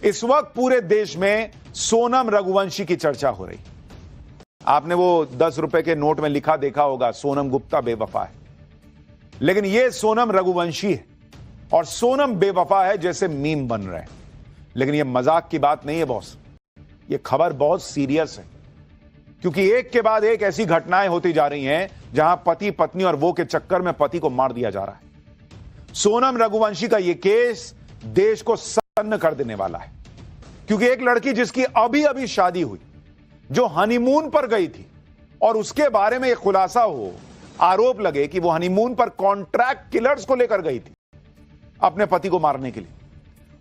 इस वक्त पूरे देश में सोनम रघुवंशी की चर्चा हो रही। आपने वो 10 रुपए के नोट में लिखा देखा होगा, सोनम गुप्ता बेवफा है, लेकिन यह सोनम रघुवंशी है और सोनम बेवफा है जैसे मीम बन रहे हैं। लेकिन यह मजाक की बात नहीं है बॉस, यह खबर बहुत सीरियस है, क्योंकि एक के बाद एक ऐसी घटनाएं होती जा रही हैं जहां पति पत्नी और वो के चक्कर में पति को मार दिया जा रहा है। सोनम रघुवंशी का यह केस देश को सन्न कर देने वाला है, क्योंकि एक लड़की जिसकी अभी अभी शादी हुई, जो हनीमून पर गई थी और उसके बारे में यह खुलासा हो, आरोप लगे कि वो हनीमून पर कॉन्ट्रैक्ट किलर्स को लेकर गई थी अपने पति को मारने के लिए,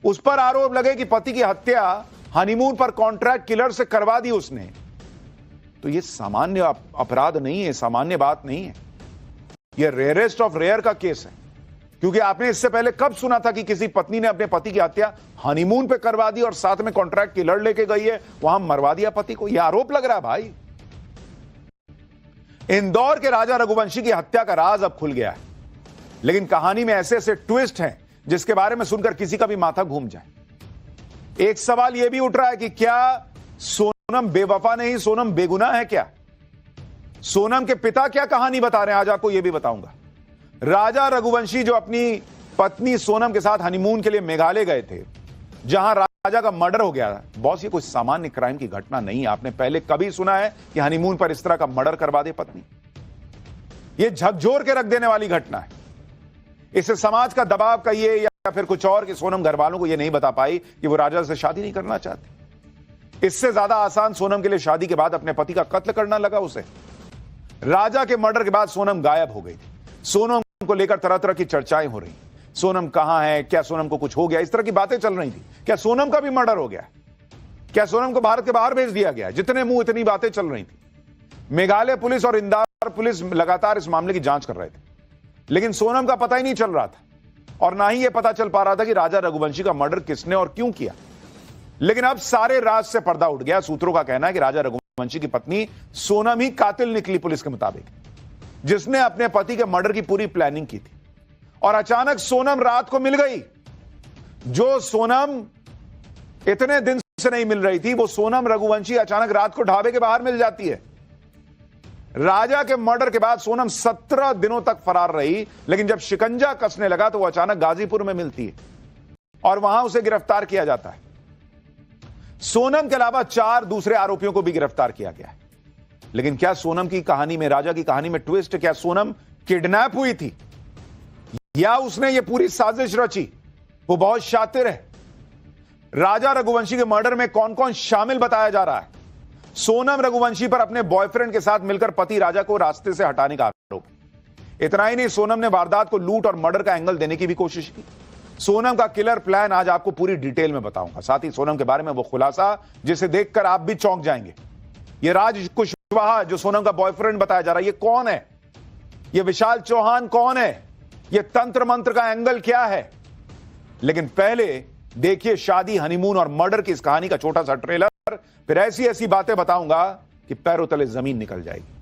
उस पर आरोप लगे कि पति की हत्या हनीमून पर कॉन्ट्रैक्ट किलर से करवा दी उसने, तो यह सामान्य अपराध नहीं है, सामान्य बात नहीं है, यह रेयरेस्ट ऑफ रेयर का केस है। क्योंकि आपने इससे पहले कब सुना था कि किसी पत्नी ने अपने पति की हत्या हनीमून पे करवा दी और साथ में कॉन्ट्रैक्ट किलर लेके गई है, वहां मरवा दिया पति को? यह आरोप लग रहा है भाई। इंदौर के राजा रघुवंशी की हत्या का राज अब खुल गया है, लेकिन कहानी में ऐसे ऐसे ट्विस्ट हैं जिसके बारे में सुनकर किसी का भी माथा घूम जाए। एक सवाल यह भी उठ रहा है कि क्या सोनम बेवफा नहीं, सोनम बेगुनाह है क्या? सोनम के पिता क्या कहानी बता रहे हैं, आज आपको यह भी बताऊंगा। राजा रघुवंशी जो अपनी पत्नी सोनम के साथ हनीमून के लिए मेघालय गए थे, जहां राजा का मर्डर हो गया। बॉस, ये कोई सामान्य क्राइम की घटना नहीं है। आपने पहले कभी सुना है कि हनीमून पर इस तरह का मर्डर करवा दे पत्नी? ये झकझोर के रख देने वाली घटना है। इसे समाज का दबाव कहिए या फिर कुछ और, कि सोनम घर वालों को यह नहीं बता पाई कि वो राजा से शादी नहीं करना चाहती। इससे ज्यादा आसान सोनम के लिए शादी के बाद अपने पति का कत्ल करना लगा उसे। राजा के मर्डर के बाद सोनम गायब हो गई थी। सोनम को लेकर तरह तरह की चर्चाएं हो रही। सोनम कहां है, क्या सोनम को कुछ हो गया, इस तरह की बातें चल रही थी। क्या सोनम का भी मर्डर हो गया? क्या सोनम को भारत के बाहर भेज दिया गया? जितने मुंह इतनी बातें चल रही थी। मेघालय पुलिस और इंदौर पुलिस लगातार इस मामले की जांच कर रहे थे, लेकिन सोनम का पता ही नहीं चल रहा था और ना ही यह पता चल पा रहा था कि राजा रघुवंशी का मर्डर किसने और क्यों किया। लेकिन अब सारे राज से पर्दा उठ गया। सूत्रों का कहना है कि राजा रघुवंशी की पत्नी सोनम ही कातिल निकली पुलिस के मुताबिक, जिसने अपने पति के मर्डर की पूरी प्लानिंग की थी। और अचानक सोनम रात को मिल गई। जो सोनम इतने दिन से नहीं मिल रही थी, वो सोनम रघुवंशी अचानक रात को ढाबे के बाहर मिल जाती है। राजा के मर्डर के बाद सोनम 17 दिनों तक फरार रही, लेकिन जब शिकंजा कसने लगा तो वो अचानक गाजीपुर में मिलती है और वहां उसे गिरफ्तार किया जाता है। सोनम के अलावा 4 दूसरे आरोपियों को भी गिरफ्तार किया गया है। लेकिन क्या सोनम की कहानी में, राजा की कहानी में ट्विस्ट? क्या सोनम किडनैप हुई थी या उसने ये पूरी साजिश रची? वो बहुत शातिर है। राजा रघुवंशी के मर्डर में कौन कौन शामिल बताया जा रहा है? सोनम रघुवंशी पर अपने बॉयफ्रेंड के साथ मिलकर पति राजा को रास्ते से हटाने का आरोप। इतना ही नहीं, सोनम ने वारदात को लूट और मर्डर का एंगल देने की भी कोशिश की। सोनम का किलर प्लान आज आपको पूरी डिटेल में बताऊंगा। साथ ही सोनम के बारे में वो खुलासा जिसे देखकर आप भी चौंक जाएंगे। ये राज कुशवाहा जो सोनम का बॉयफ्रेंड बताया जा रहा है, ये कौन है? ये विशाल चौहान कौन है? ये तंत्र मंत्र का एंगल क्या है? लेकिन पहले देखिए शादी, हनीमून और मर्डर की इस कहानी का छोटा सा ट्रेलर, फिर ऐसी ऐसी बातें बताऊंगा कि पैरों तले जमीन निकल जाएगी।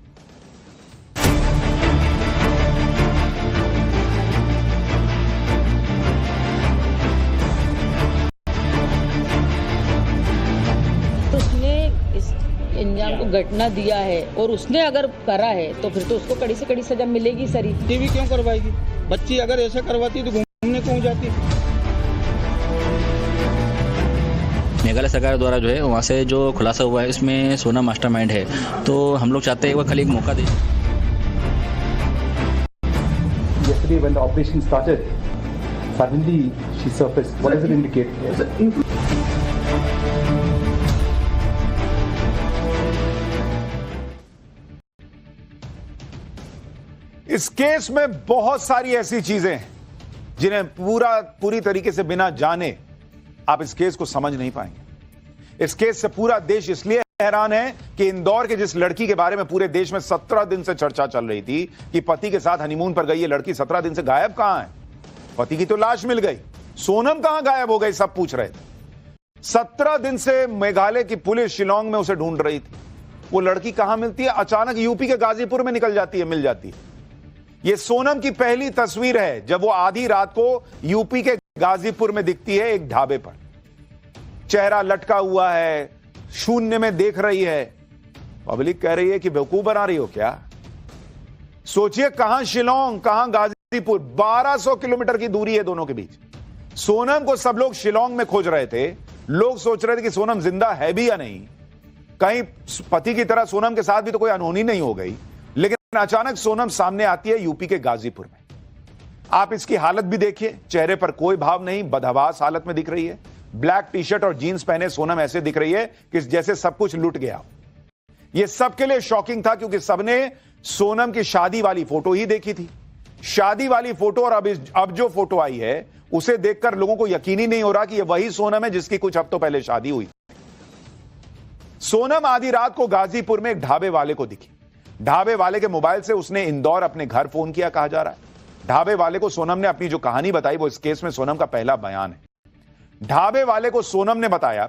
इंजाम को घटना दिया है और उसने अगर करा है तो फिर तो उसको कड़ी से कड़ी सजा मिलेगी सर ही। टीवी क्यों करवाएगी? बच्ची अगर ऐसा करवाती तो घूमने क्यों जाती? मेघालय सरकार द्वारा जो है वहाँ से जो खुलासा हुआ है, इसमें सोनम मास्टरमाइंड है, तो हम लोग चाहते हैं वो खाली एक मौका दे। Yesterday when the operation started, suddenly she surfaced. What does it indicate? इस केस में बहुत सारी ऐसी चीजें हैं जिन्हें पूरी तरीके से बिना जाने आप इस केस को समझ नहीं पाएंगे। इस केस से पूरा देश इसलिए हैरान है कि इंदौर के जिस लड़की के बारे में पूरे देश में 17 दिन से चर्चा चल रही थी कि पति के साथ हनीमून पर गई, ये लड़की 17 दिन से गायब कहां है? पति की तो लाश मिल गई, सोनम कहां गायब हो गई? सब पूछ रहे थे। 17 दिन से मेघालय की पुलिस शिलोंग में उसे ढूंढ रही थी। वो लड़की कहां मिलती है? अचानक यूपी के गाजीपुर में निकल जाती है, मिल जाती है। यह सोनम की पहली तस्वीर है जब वो आधी रात को यूपी के गाजीपुर में दिखती है एक ढाबे पर। चेहरा लटका हुआ है, शून्य में देख रही है। पब्लिक कह रही है कि बेवकूफ बना रही हो क्या? सोचिए, कहां शिलोंग, कहां गाजीपुर, 1200 किलोमीटर की दूरी है दोनों के बीच। सोनम को सब लोग शिलोंग में खोज रहे थे। लोग सोच रहे थे कि सोनम जिंदा है भी या नहीं, कहीं पति की तरह सोनम के साथ भी तो कोई अनहोनी नहीं हो गई। लेकिन अचानक सोनम सामने आती है यूपी के गाजीपुर में। आप इसकी हालत भी देखिए, चेहरे पर कोई भाव नहीं, बदहवास हालत में दिख रही है। ब्लैक टी शर्ट और जीन्स पहने सोनम ऐसे दिख रही है कि जैसे सब कुछ लुट गया। यह सबके लिए शॉकिंग था, क्योंकि सबने सोनम की शादी वाली फोटो ही देखी थी। शादी वाली फोटो और अब जो फोटो आई है उसे देखकर लोगों को यकीन ही नहीं हो रहा कि यह वही सोनम है जिसकी कुछ हफ्तों पहले शादी हुई। सोनम आधी रात को गाजीपुर में एक ढाबे वाले को दिखी। ढाबे वाले के मोबाइल से उसने इंदौर अपने घर फोन किया, कहा जा रहा है। ढाबे वाले को सोनम ने अपनी जो कहानी बताई वो इस केस में सोनम का पहला बयान है। ढाबे वाले को सोनम ने बताया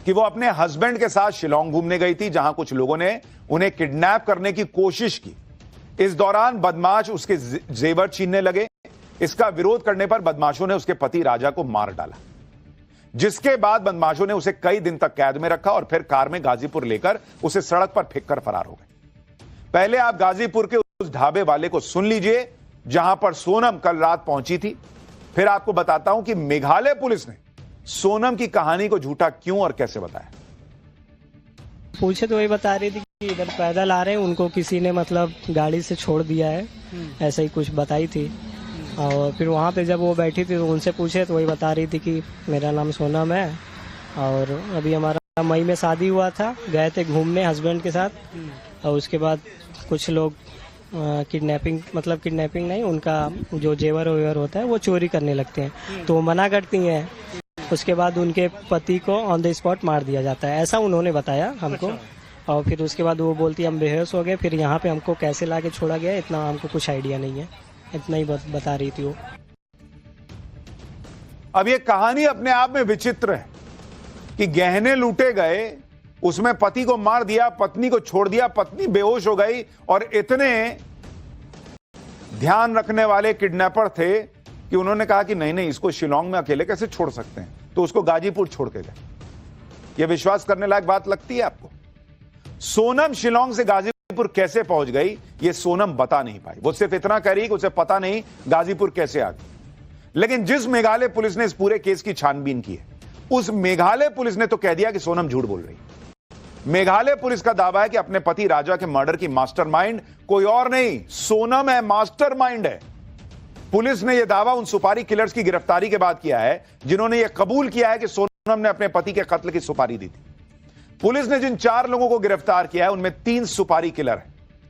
कि वो अपने हस्बैंड के साथ शिलोंग घूमने गई थी, जहां कुछ लोगों ने उन्हें किडनैप करने की कोशिश की। इस दौरान बदमाश उसके जेवर छीनने लगे। इसका विरोध करने पर बदमाशों ने उसके पति राजा को मार डाला, जिसके बाद बदमाशों ने उसे कई दिन तक कैद में रखा और फिर कार में गाजीपुर लेकर उसे सड़क पर फेंककर फरार हो गए। पहले आप गाजीपुर के उस ढाबे वाले को सुन लीजिए जहां पर सोनम कल रात पहुंची थी। फिर आपको बताता हूं कि मेघालय पुलिस ने सोनम की कहानी को झूठा क्यों और कैसे बताया। पूछे तो वही बता रही थी कि इधर पैदल आ रहे हैं, उनको किसी ने मतलब गाड़ी से छोड़ दिया है, ऐसा ही कुछ बताई थी। और फिर वहाँ पे जब वो बैठी थी तो उनसे पूछे तो वही बता रही थी कि मेरा नाम सोनम है और अभी हमारा मई में शादी हुआ था, गए थे घूमने हस्बैंड के साथ, और उसके बाद कुछ लोग किडनैपिंग नहीं, उनका जो जेवर वेवर होता है वो चोरी करने लगते हैं, तो वो मना करती हैं। उसके बाद उनके पति को ऑन द स्पॉट मार दिया जाता है, ऐसा उन्होंने बताया हमको। और फिर उसके बाद वो बोलती हम बेहोश हो गए, फिर यहाँ पे हमको कैसे लाके छोड़ा गया इतना हमको कुछ आइडिया नहीं है, इतना ही बता रही थी वो। अब ये कहानी अपने आप में विचित्र है कि गहने लूटे गए, उसमें पति को मार दिया, पत्नी को छोड़ दिया, पत्नी बेहोश हो गई, और इतने ध्यान रखने वाले किडनैपर थे कि उन्होंने कहा कि नहीं इसको शिलोंग में अकेले कैसे छोड़ सकते हैं, तो उसको गाजीपुर छोड़ के गए। यह विश्वास करने लायक बात लगती है आपको? सोनम शिलोंग से गाजीपुर कैसे पहुंच गई, यह सोनम बता नहीं पाई। वो सिर्फ इतना कह रही कि उसे पता नहीं गाजीपुर कैसे आ गई। लेकिन जिस मेघालय पुलिस ने इस पूरे केस की छानबीन की है, उस मेघालय पुलिस ने तो कह दिया कि सोनम झूठ बोल रही है। मेघालय पुलिस का दावा है कि अपने पति राजा के मर्डर की मास्टरमाइंड कोई और नहीं, सोनम है, मास्टरमाइंड है। पुलिस ने यह दावा उन सुपारी किलर्स की गिरफ्तारी के बाद किया है जिन्होंने यह कबूल किया है कि सोनम ने अपने पति के कत्ल की सुपारी दी थी। पुलिस ने जिन 4 लोगों को गिरफ्तार किया है उनमें 3 सुपारी किलर हैं।